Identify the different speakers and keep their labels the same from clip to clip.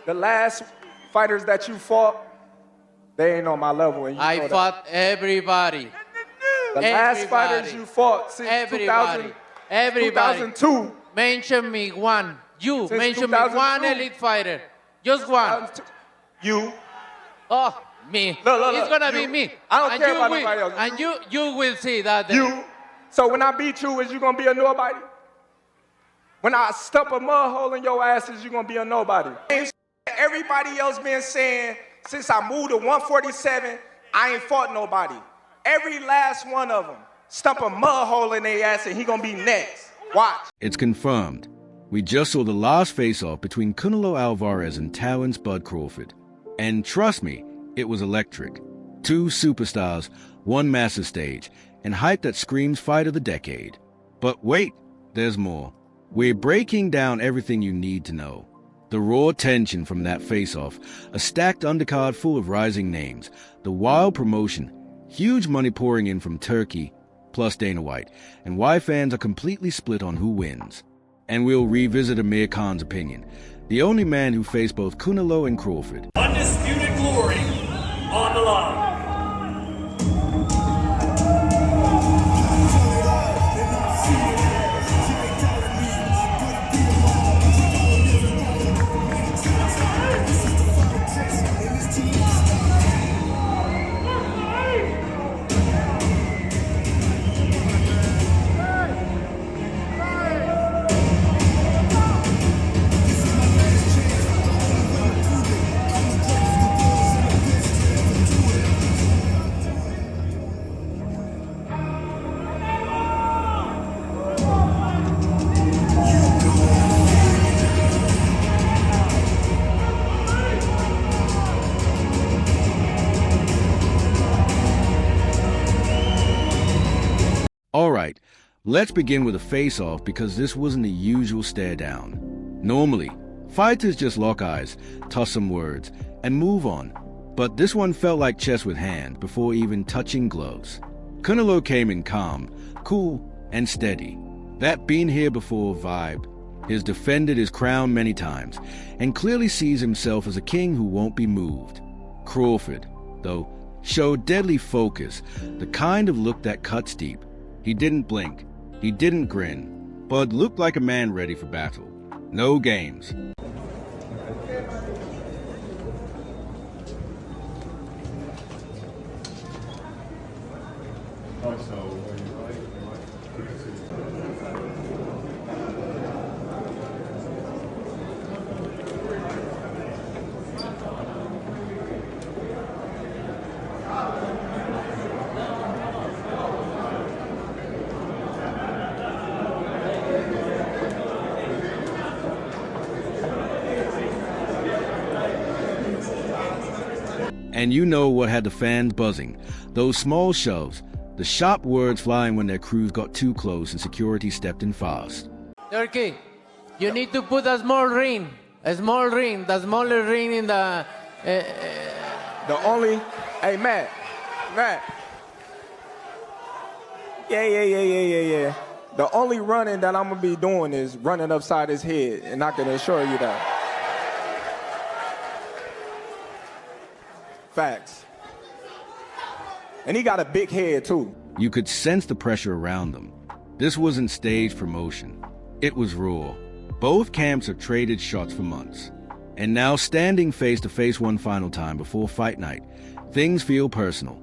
Speaker 1: The last fighters that you fought, they ain't on my level. And you
Speaker 2: I
Speaker 1: know
Speaker 2: fought everybody.
Speaker 1: The last fighters you fought since 2002.
Speaker 2: Mention me one. You
Speaker 1: Since
Speaker 2: mention
Speaker 1: 2002.
Speaker 2: me one elite fighter. Just one.
Speaker 1: You.
Speaker 2: Oh, me.
Speaker 1: Look,
Speaker 2: It's gonna
Speaker 1: you.
Speaker 2: be me.
Speaker 1: I don't
Speaker 2: And
Speaker 1: care
Speaker 2: you
Speaker 1: about
Speaker 2: will,
Speaker 1: nobody else.
Speaker 2: And you will see that.
Speaker 1: You. So when I beat you, is you gonna be a nobody? When I stump a mud hole in your ass, is you gonna be a nobody? Everybody else been saying since I moved to 147, I ain't fought nobody. Every last one of them stump a mud hole in their ass and he gonna be next. Watch.
Speaker 3: It's confirmed. We just saw the last face-off between Canelo Alvarez and Terence Bud Crawford. And trust me, it was electric. Two superstars, one massive stage, and hype that screams fight of the decade. But wait, there's more. We're breaking down everything you need to know. The raw tension from that face-off, a stacked undercard full of rising names, the wild promotion, huge money pouring in from Turkey, plus Dana White, and why fans are completely split on who wins. And we'll revisit Amir Khan's opinion, the only man who faced both Canelo and Crawford.
Speaker 4: Undisputed glory on the line.
Speaker 3: Alright, let's begin with a face-off because this wasn't the usual stare-down. Normally, fighters just lock eyes, toss some words, and move on. But this one felt like chess with hand before even touching gloves. Canelo came in calm, cool, and steady. That been-here-before vibe. He's defended his crown many times, and clearly sees himself as a king who won't be moved. Crawford, though, showed deadly focus, the kind of look that cuts deep. He didn't blink, he didn't grin, but looked like a man ready for battle. No games. And you know what had the fans buzzing. Those small shoves, the sharp words flying when their crews got too close and security stepped in fast.
Speaker 2: Turkey, you need to put a small ring. The smaller ring in the...
Speaker 1: The only... Hey, Matt. Yeah. The only running that I'm going to be doing is running upside his head, and I can assure you that. Facts. And he got a big head, too.
Speaker 3: You could sense the pressure around them. This wasn't staged promotion. It was raw. Both camps have traded shots for months. And now standing face-to-face one final time before fight night, things feel personal.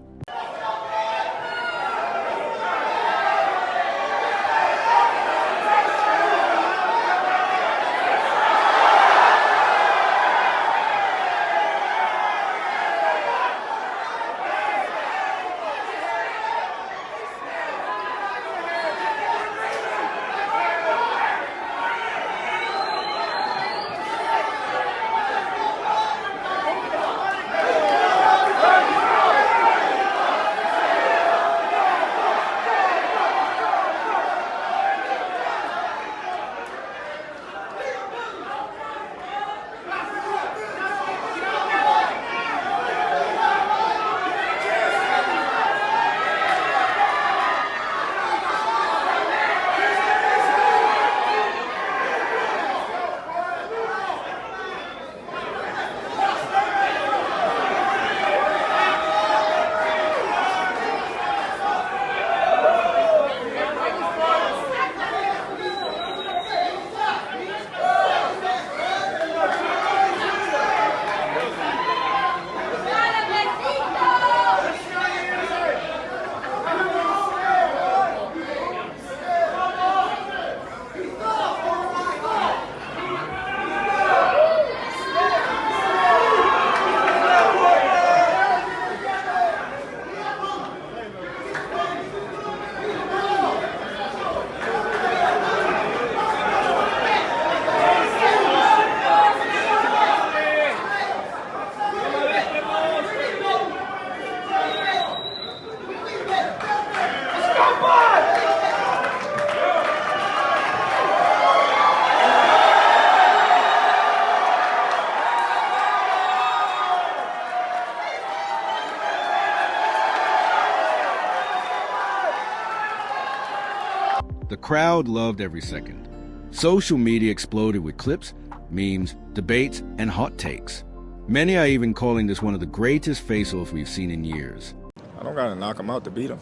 Speaker 3: crowd loved every second. Social media exploded with clips, memes, debates, and hot takes. Many are even calling this one of the greatest face-offs we've seen in years.
Speaker 5: I don't gotta knock him out to beat him.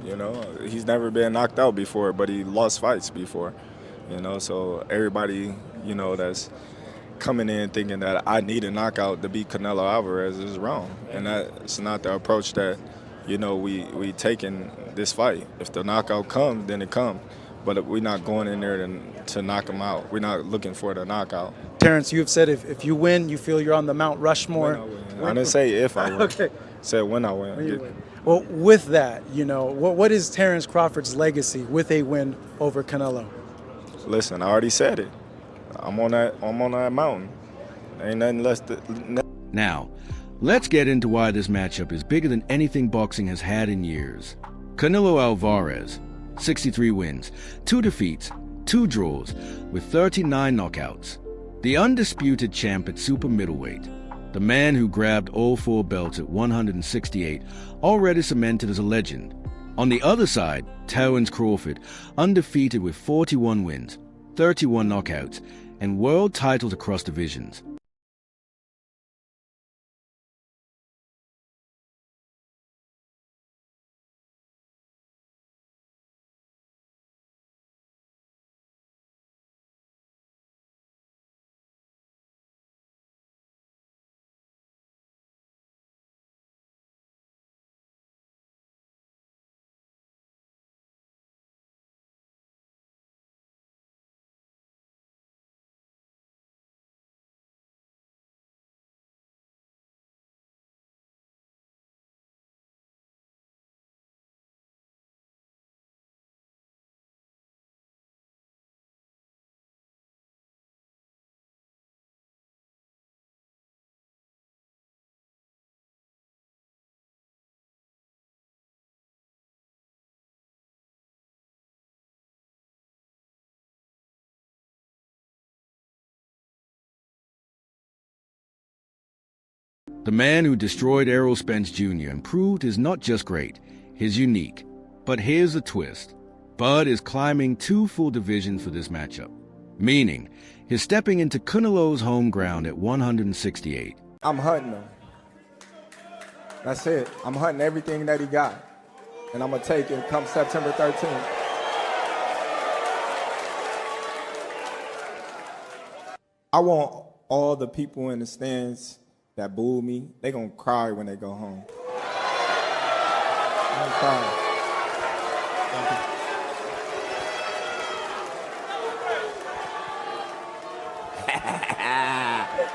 Speaker 5: You know, he's never been knocked out before, but he lost fights before. You know, so everybody, you know, that's coming in thinking that I need a knockout to beat Canelo Alvarez is wrong. And that's not the approach that, you know, we take in this fight. If the knockout comes, then it comes. But we're not going in there to knock him out. We're not looking for the knockout.
Speaker 6: Terence, you have said if you win, you feel you're on the Mount Rushmore.
Speaker 5: I didn't say if I win.
Speaker 6: Okay.
Speaker 5: I said when I win.
Speaker 6: When you win. Well, with that, you know, what is Terence Crawford's legacy with a win over Canelo?
Speaker 5: Listen, I already said it. I'm on that mountain. Ain't nothing less
Speaker 3: Now, let's get into why this matchup is bigger than anything boxing has had in years. Canelo Alvarez, 63 wins, 2 defeats, 2 draws, with 39 knockouts. The undisputed champ at super middleweight. The man who grabbed all 4 belts at 168, already cemented as a legend. On the other side, Terence Crawford, undefeated with 41 wins, 31 knockouts, and world titles across divisions. The man who destroyed Errol Spence Jr. and proved is not just great, he's unique. But here's the twist. Bud is climbing 2 full divisions for this matchup, meaning he's stepping into Canelo's home ground at 168.
Speaker 1: I'm hunting him. That's it. I'm hunting everything that he got. And I'm going to take it come September 13th. I want all the people in the stands that booed me, they gonna cry when they go home. They gonna cry.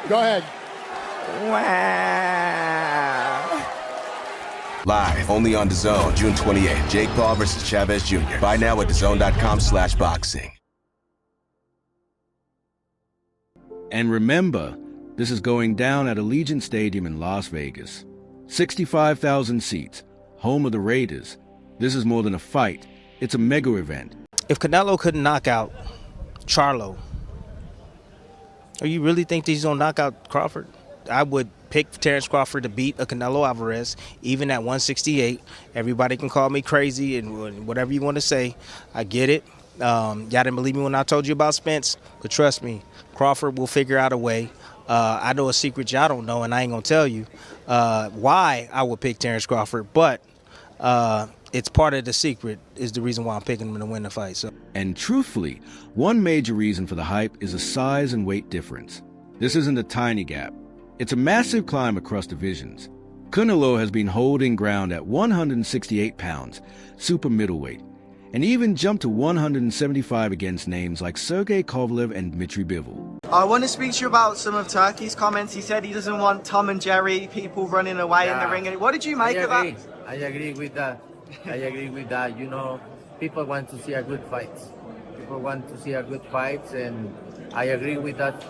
Speaker 7: Go ahead.
Speaker 1: Wow.
Speaker 8: Live, only on DAZN, June 28th. Jake Paul versus Chavez Jr. Buy now at DAZN.com/boxing.
Speaker 3: And remember, this is going down at Allegiant Stadium in Las Vegas. 65,000 seats, home of the Raiders. This is more than a fight. It's a mega event.
Speaker 9: If Canelo couldn't knock out Charlo, or you really think that he's going to knock out Crawford? I would pick Terence Crawford to beat a Canelo Alvarez, even at 168. Everybody can call me crazy and whatever you want to say. I get it. Y'all didn't believe me when I told you about Spence, but trust me, Crawford will figure out a way. I know a secret y'all don't know, and I ain't going to tell you why I would pick Terence Crawford, but it's part of the secret is the reason why I'm picking him to win the fight. So.
Speaker 3: And truthfully, one major reason for the hype is a size and weight difference. This isn't a tiny gap. It's a massive climb across divisions. Canelo has been holding ground at 168 pounds, super middleweight, and even jumped to 175 against names like Sergey Kovalev and Dmitry Bivol.
Speaker 10: I want to speak to you about some of Turkey's comments. He said he doesn't want Tom and Jerry, people running away in the ring. What did you make of that?
Speaker 2: I agree with that. You know, people want to see a good fight. People want to see a good fight, and I agree with that.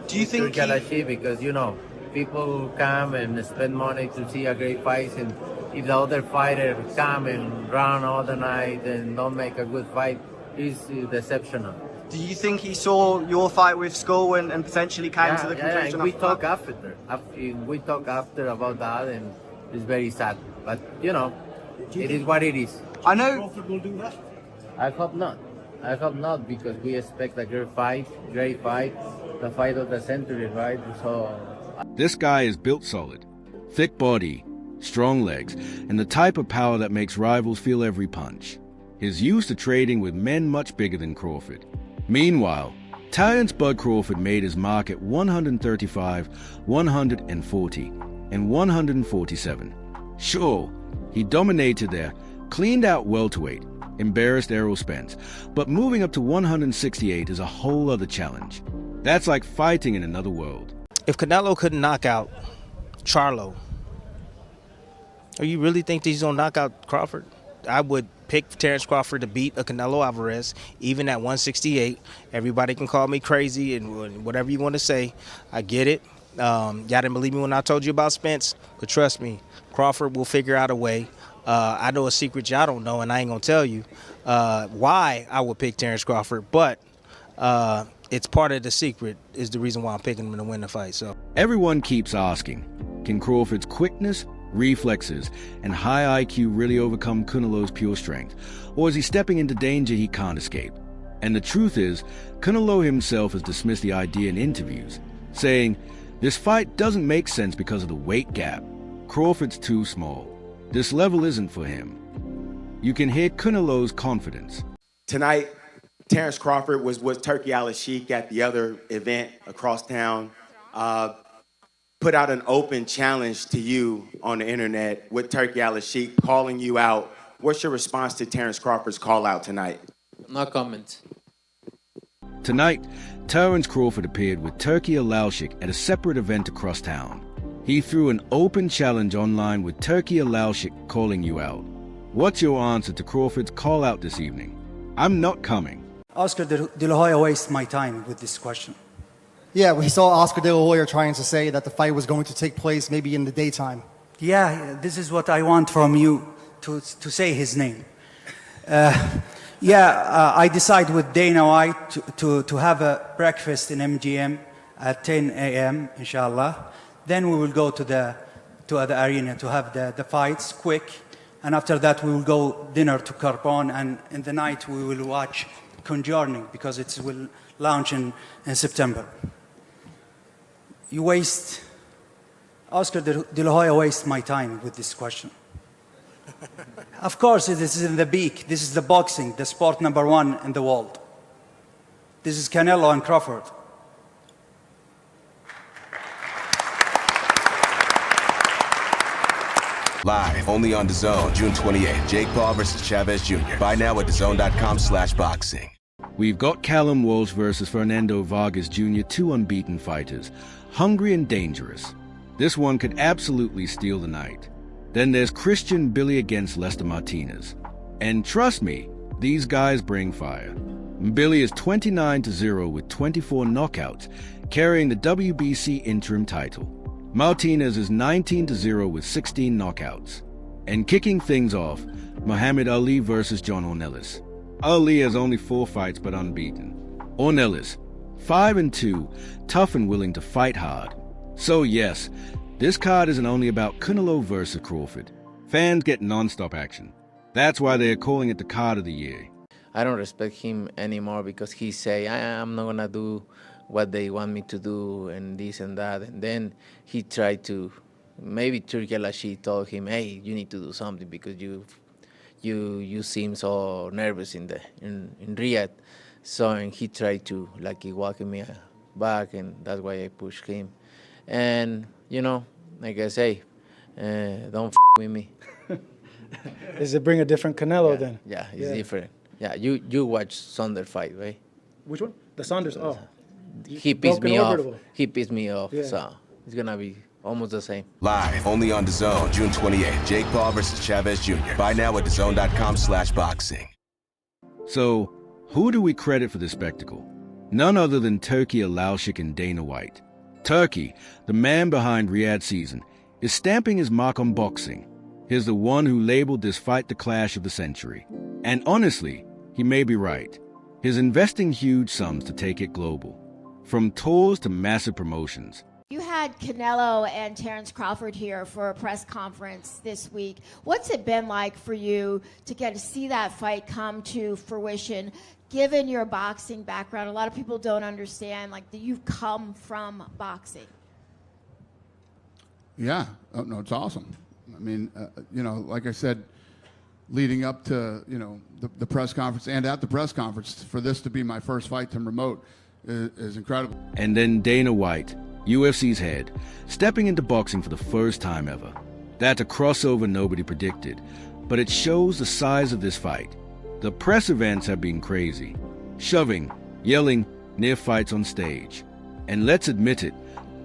Speaker 10: Do you think
Speaker 2: because, you know, people come and spend money to see a great fight, and if the other fighter come and run all the night and don't make a good fight, it's deceptional.
Speaker 10: Do you think he saw your fight with Skull and potentially came to the conclusion?
Speaker 2: Yeah, we talk after. We talk after about that, and it's very sad. But, you know, it is what it is.
Speaker 10: I know.
Speaker 2: Crawford will do that? I hope not. I hope not, because we expect a great fight, the fight of the century, right? So
Speaker 3: This guy is built solid, thick body, strong legs, and the type of power that makes rivals feel every punch. He's used to trading with men much bigger than Crawford. Meanwhile, Terence Bud Crawford made his mark at 135, 140, and 147. Sure, he dominated there, cleaned out welterweight, embarrassed Errol Spence, but moving up to 168 is a whole other challenge. That's like fighting in another world.
Speaker 9: If Canelo couldn't knock out Charlo, or you really think that he's going to knock out Crawford? I would pick Terence Crawford to beat a Canelo Alvarez, even at 168. Everybody can call me crazy and whatever you want to say. I get it. Y'all didn't believe me when I told you about Spence, but trust me, Crawford will figure out a way. I know a secret y'all don't know, and I ain't going to tell you why I would pick Terence Crawford, but it's part of the secret is the reason why I'm picking him to win the fight. So
Speaker 3: Everyone keeps asking, can Crawford's quickness, reflexes, and high IQ really overcome Canelo's pure strength? Or is he stepping into danger he can't escape? And the truth is, Canelo himself has dismissed the idea in interviews, saying, this fight doesn't make sense because of the weight gap. Crawford's too small. This level isn't for him. You can hear Canelo's confidence.
Speaker 7: Tonight, Terence Crawford was with Turkey Al-Sheikh at the other event across town. Put out an open challenge to you on the internet with Turkey Al-Sheikh calling you out. What's your response to Terence Crawford's call out tonight?
Speaker 2: no comment.
Speaker 3: Tonight, Terence Crawford appeared with Turkey Al-Sheikh at a separate event across town. He threw an open challenge online with Turkey Al-Sheikh calling you out. What's your answer to Crawford's call out this evening? I'm not coming.
Speaker 6: Oscar De La Hoya wastes my time with this question.
Speaker 11: Yeah, we saw Oscar De La Hoya trying to say that the fight was going to take place maybe in the daytime.
Speaker 6: Yeah, this is what I want from you, to say his name. I decide with Dana White to have a breakfast in MGM at 10 a.m., inshallah. Then we will go to the arena to have the fights quick. And after that, we will go dinner to Carbon. And in the night, we will watch Conjuring because it will launch in September. Oscar De La Hoya wastes my time with this question. Of course, this is in the beak. This is the boxing, the sport number one in the world. This is Canelo and Crawford.
Speaker 8: Live, only on DAZN, June 28th. Jake Paul versus Chavez Jr. Buy now at DAZN.com/boxing.
Speaker 3: We've got Callum Walsh versus Fernando Vargas Jr., two unbeaten fighters, hungry and dangerous. This one could absolutely steal the night. Then there's Christian Billy against Lester Martinez. And trust me, these guys bring fire. Billy is 29-0 with 24 knockouts, carrying the WBC interim title. Martinez is 19-0 with 16 knockouts. And kicking things off, Muhammad Ali versus John Ornelas. Ali has only 4 fights but unbeaten. Ornelas, 5-2, tough and willing to fight hard. So yes, this card isn't only about Canelo versus Crawford. Fans get non-stop action. That's why they're calling it the card of the year.
Speaker 2: I don't respect him anymore because he say, I'm not going to do what they want me to do and this and that. And then he tried to, maybe Turkey Al-Sheikh told him, hey, you need to do something because you seem so nervous in Riyadh. So and he tried to he walking me back, and that's why I pushed him. And like I say, don't with me.
Speaker 6: Does it bring a different Canelo then?
Speaker 2: Yeah, it's different. Yeah, you watch Saunders fight, right?
Speaker 6: Which one? The Saunders. Oh,
Speaker 2: he pissed me off.
Speaker 6: Convertible.
Speaker 2: He pissed me off.
Speaker 6: Yeah.
Speaker 2: So it's gonna be almost the same.
Speaker 8: Live, only on DAZN, June 28th. Jake Paul versus Chavez Jr. Buy now at DAZN.com/boxing.
Speaker 3: So, who do we credit for this spectacle? None other than Turkey Al-Sheikh and Dana White. Turkey, the man behind Riyadh Season, is stamping his mark on boxing. He's the one who labeled this fight the clash of the century. And honestly, he may be right. He's investing huge sums to take it global. From tours to massive promotions.
Speaker 12: You had Canelo and Terence Crawford here for a press conference this week. What's it been like for you to get to see that fight come to fruition, given your boxing background? A lot of people don't understand, like, that you've come from boxing.
Speaker 13: Yeah, oh, no, it's awesome. I mean, you know, like I said, leading up to, you know, the press conference and at the press conference, for this to be my first fight to remote is incredible.
Speaker 3: And then Dana White, UFC's head, stepping into boxing for the first time ever. That's a crossover nobody predicted, but it shows the size of this fight. The press events have been crazy. Shoving, yelling, near fights on stage. And let's admit it,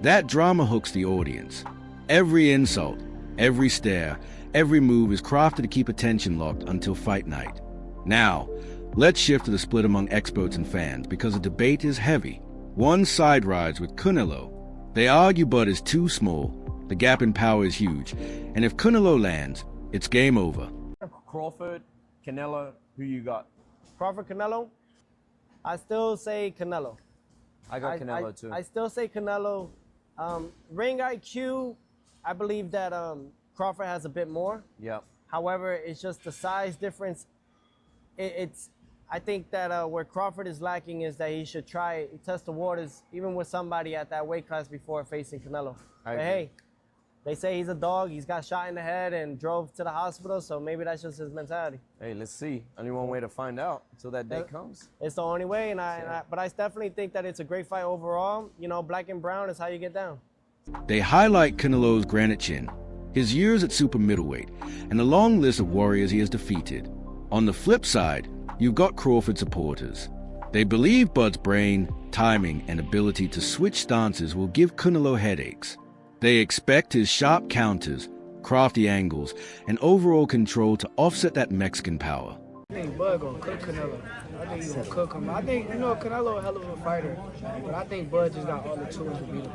Speaker 3: that drama hooks the audience. Every insult, every stare, every move is crafted to keep attention locked until fight night. Now, let's shift to the split among experts and fans, because the debate is heavy. One side rides with Canelo. They argue Bud is too small, the gap in power is huge, and if Canelo lands, it's game over.
Speaker 14: Crawford, Canelo, who you got?
Speaker 15: Crawford, Canelo? I still say Canelo.
Speaker 14: I got Canelo too.
Speaker 15: I still say Canelo. Ring IQ, I believe that Crawford has a bit more.
Speaker 14: Yep.
Speaker 15: However, it's just the size difference. I think that where Crawford is lacking is that he should test the waters, even with somebody at that weight class before facing Canelo. But hey, they say he's a dog. He's got shot in the head and drove to the hospital, so maybe that's just his mentality.
Speaker 14: Hey, let's see. Only one way to find out until that day comes.
Speaker 15: It's the only way, but I definitely think that it's a great fight overall. You know, black and brown is how you get down.
Speaker 3: They highlight Canelo's granite chin, his years at super middleweight, and the long list of warriors he has defeated. On the flip side, you've got Crawford supporters. They believe Bud's brain, timing, and ability to switch stances will give Canelo headaches. They expect his sharp counters, crafty angles, and overall control to offset that Mexican power.
Speaker 16: I think Bud gonna cook Canelo. I think he's gonna cook him. I think, you know, Canelo a hell of a fighter, but I think Bud just got all the tools to beat him.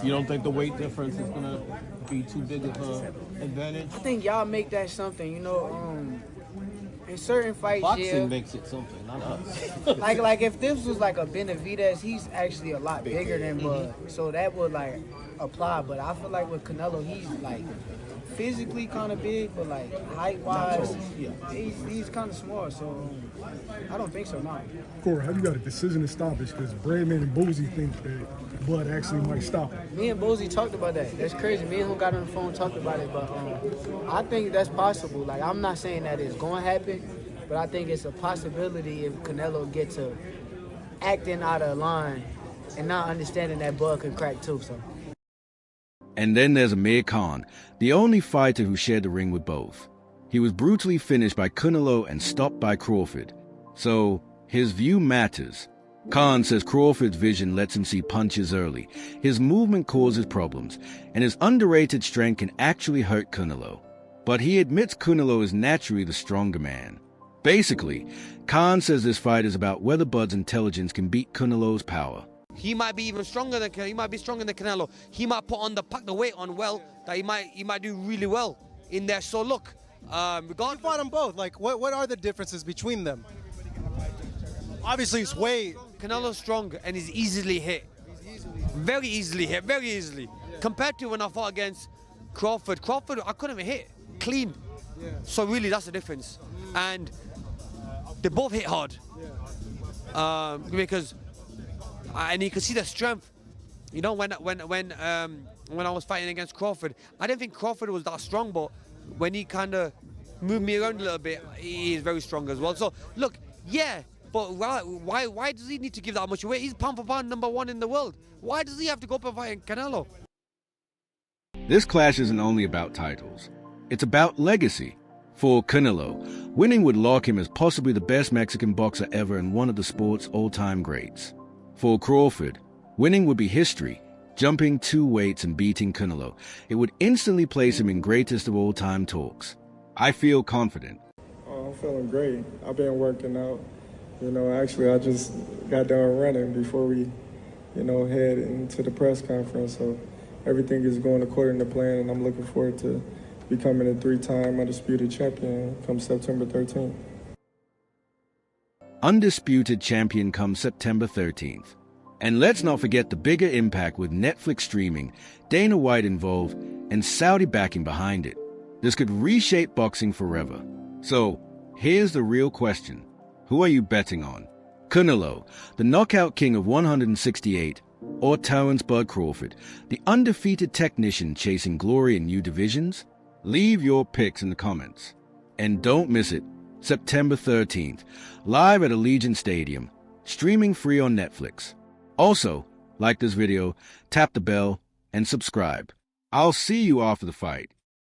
Speaker 17: You don't think the weight difference is gonna be too big of an advantage?
Speaker 16: I think y'all make that something, you know, in certain fights,
Speaker 17: boxing makes it something, not us.
Speaker 16: like if this was like a Benavidez, he's actually a lot bigger than Bud, so that would like apply. But I feel like with Canelo, he's like physically kind of big, but like height-wise, he's kind of small. So I don't think so. No.
Speaker 18: Corey, how you got a decision to stoppage? Because Breadman and Boozy think that Bud actually might stop him.
Speaker 16: Me and Boozy talked about that. That's crazy. Me and him got on the phone and talked about it, but I think that's possible. Like, I'm not saying that it's going to happen, but I think it's a possibility if Canelo gets to acting out of line and not understanding that Bud could crack too. So.
Speaker 3: And then there's Amir Khan, the only fighter who shared the ring with both. He was brutally finished by Canelo and stopped by Crawford. So, his view matters. Khan says Crawford's vision lets him see punches early, his movement causes problems, and his underrated strength can actually hurt Canelo. But he admits Canelo is naturally the stronger man. Basically, Khan says this fight is about whether Bud's intelligence can beat Canelo's power.
Speaker 19: He might be even stronger than Canelo. He might pack the weight on well, that he might do really well in there. So look,
Speaker 11: You fought them both. Like, what are the differences between them? Obviously, it's weight.
Speaker 19: Canelo's strong and he's easily hit. Very easily hit, very easily. Yeah. Compared to when I fought against Crawford, I couldn't even hit clean. Yeah. So really, that's the difference. And they both hit hard. Yeah. Because, and you can see the strength. You know, when I was fighting against Crawford, I didn't think Crawford was that strong, but when he kind of moved me around a little bit, he is very strong as well. So look, yeah. But why does he need to give that much weight? He's pound for pound #1 in the world. Why does he have to go up and fight Canelo?
Speaker 3: This clash isn't only about titles. It's about legacy. For Canelo, winning would lock him as possibly the best Mexican boxer ever and one of the sport's all-time greats. For Crawford, winning would be history. Jumping 2 weights and beating Canelo, it would instantly place him in greatest of all-time talks. I feel confident.
Speaker 5: Oh, I'm feeling great. I've been working out. You know, actually, I just got done running before we, head into the press conference. So everything is going according to plan, and I'm looking forward to becoming a 3-time undisputed champion come September 13th.
Speaker 3: Undisputed champion come September 13th. And let's not forget the bigger impact with Netflix streaming, Dana White involved, and Saudi backing behind it. This could reshape boxing forever. So, here's the real question. Who are you betting on? Canelo, the knockout king of 168, or Terence Bud Crawford, the undefeated technician chasing glory in new divisions? Leave your picks in the comments. And don't miss it, September 13th, live at Allegiant Stadium, streaming free on Netflix. Also, like this video, tap the bell, and subscribe. I'll see you after the fight.